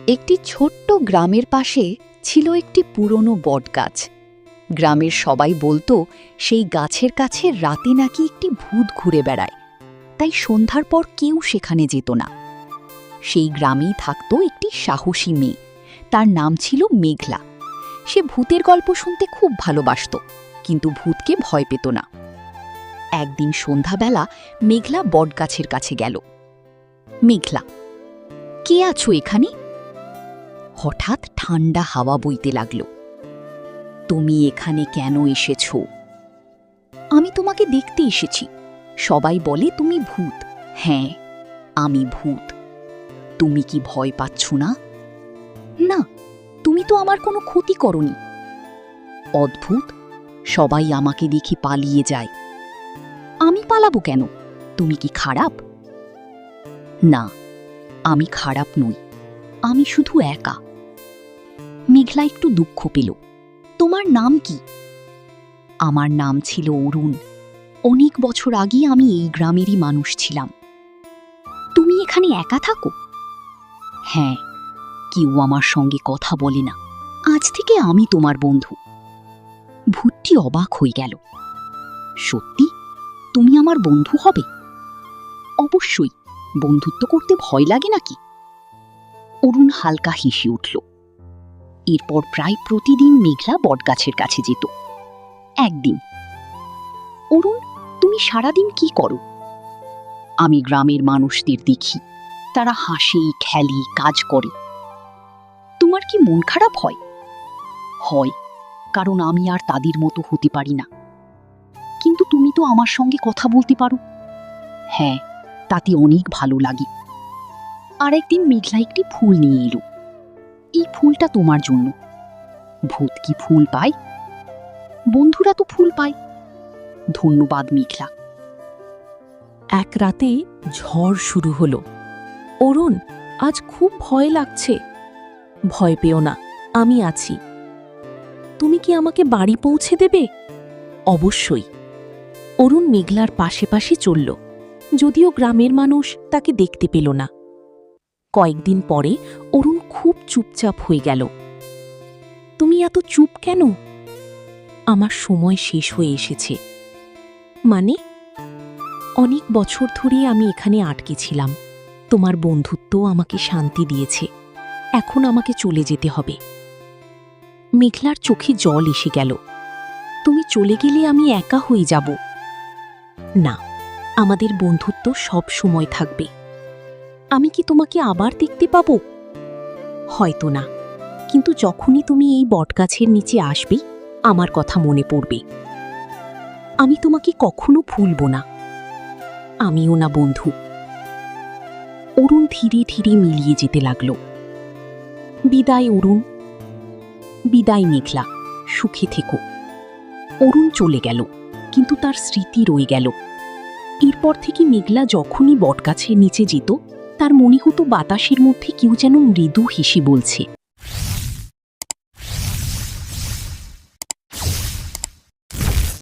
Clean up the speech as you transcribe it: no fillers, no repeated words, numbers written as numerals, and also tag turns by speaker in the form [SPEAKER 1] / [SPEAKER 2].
[SPEAKER 1] একটি ছোট্ট গ্রামের পাশে ছিল একটি পুরনো বটগাছ। গ্রামের সবাই বলতো সেই গাছের কাছে রাতে নাকি একটি ভূত ঘুরে বেড়ায়, তাই সন্ধ্যার পর কেউ সেখানে যেত না। সেই গ্রামেই থাকত একটি সাহসী মেয়ে, তার নাম ছিল মেঘলা। সে ভূতের গল্প শুনতে খুব ভালোবাসত, কিন্তু ভূতকে ভয় পেত না। একদিন সন্ধ্যাবেলা মেঘলা বটগাছের কাছে গেল। মেঘলা, কে আছো এখানে? হঠাৎ ঠান্ডা হাওয়া বইতে লাগল। তুমি এখানে কেন এসেছ? আমি তোমাকে দেখতে এসেছি। সবাই বলে তুমি ভূত। হ্যাঁ, আমি ভূত। তুমি কি ভয় পাচ্ছ না? না, তুমি তো আমার কোনো ক্ষতি করনি। অদ্ভুত, সবাই আমাকে দেখে পালিয়ে যায়। আমি পালাবো কেন? তুমি কি খারাপ? না, আমি খারাপ নই, আমি শুধু একা। মেঘলা একটু দুঃখ পেল। তোমার নাম কি? আমার নাম ছিল অরুণ। অনেক বছর আগে আমি এই গ্রামেরই মানুষ ছিলাম। তুমি এখানে একা থাকো? হ্যাঁ, কেউ আমার সঙ্গে কথা বলে না। আজ থেকে আমি তোমার বন্ধু। ভূতটি অবাক হয়ে গেল। সত্যি তুমি আমার বন্ধু হবে? অবশ্যই, বন্ধুত্ব করতে ভয় লাগে নাকি? অরুণ হালকা হেসে উঠল। এরপর প্রায় প্রতিদিন মেঘলা বটগাছের কাছে যেত। একদিন, অরুণ, তুমি সারাদিন কি করো? আমি গ্রামের মানুষদের দেখি, তারা হাসে, খেলে, কাজ করে। তোমার কি মন খারাপ হয়? হয়, কারণ আমি আর তাদের মতো হতে পারি না। কিন্তু তুমি তো আমার সঙ্গে কথা বলতে পারো। হ্যাঁ, তাতে অনেক ভালো লাগে। আর একদিন মেঘলা একটি ফুল নিয়ে এলো। এই ফুলটা তোমার জন্য। ভূত কি ফুল পায়? বন্ধুরা তো ফুল পায়। ধন্যবাদ মেঘলা।
[SPEAKER 2] এক রাতে ঝড় শুরু হলো। অরুণ, আজ খুব ভয় লাগছে। ভয় পেও না, আমি আছি। তুমি কি আমাকে বাড়ি পৌঁছে দেবে? অবশ্যই। অরুণ মেঘলার পাশে পাশে চলল, যদিও গ্রামের মানুষ তাকে দেখতে পেল না। কয়েকদিন পরে অরুণ খুব চুপচাপ হয়ে গেল। তুমি এত চুপ কেন? আমার সময় শেষ হয়ে এসেছে। মানে? অনেক বছর ধরে আমি এখানে আটকে ছিলাম। তোমার বন্ধুত্ব আমাকে শান্তি দিয়েছে। এখন আমাকে চলে যেতে হবে। মেঘলার চোখে জল এসে গেল। তুমি চলে গেলে আমি একা হয়ে যাব। না, আমাদের বন্ধুত্ব সব সময় থাকবে। আমি কি তোমাকে আবার দেখতে পাবো? হয়তো না, কিন্তু যখনই তুমি এই বটগাছের নিচে আসবে, আমার কথা মনে পড়বে। আমি তোমাকে কখনো ভুলব না। আমিও না বন্ধু। অরুণ ধীরে ধীরে মিলিয়ে যেতে লাগল। বিদায় অরুণ। বিদায় মেঘলা, সুখে থেকো। অরুণ চলে গেল, কিন্তু তার স্মৃতি রয়ে গেল। এরপর থেকে মেঘলা যখনই বটগাছের নিচে যেত, তার মনে হতো বাতাসের মধ্যে কেউ যেন মৃদু হেসে বলছে,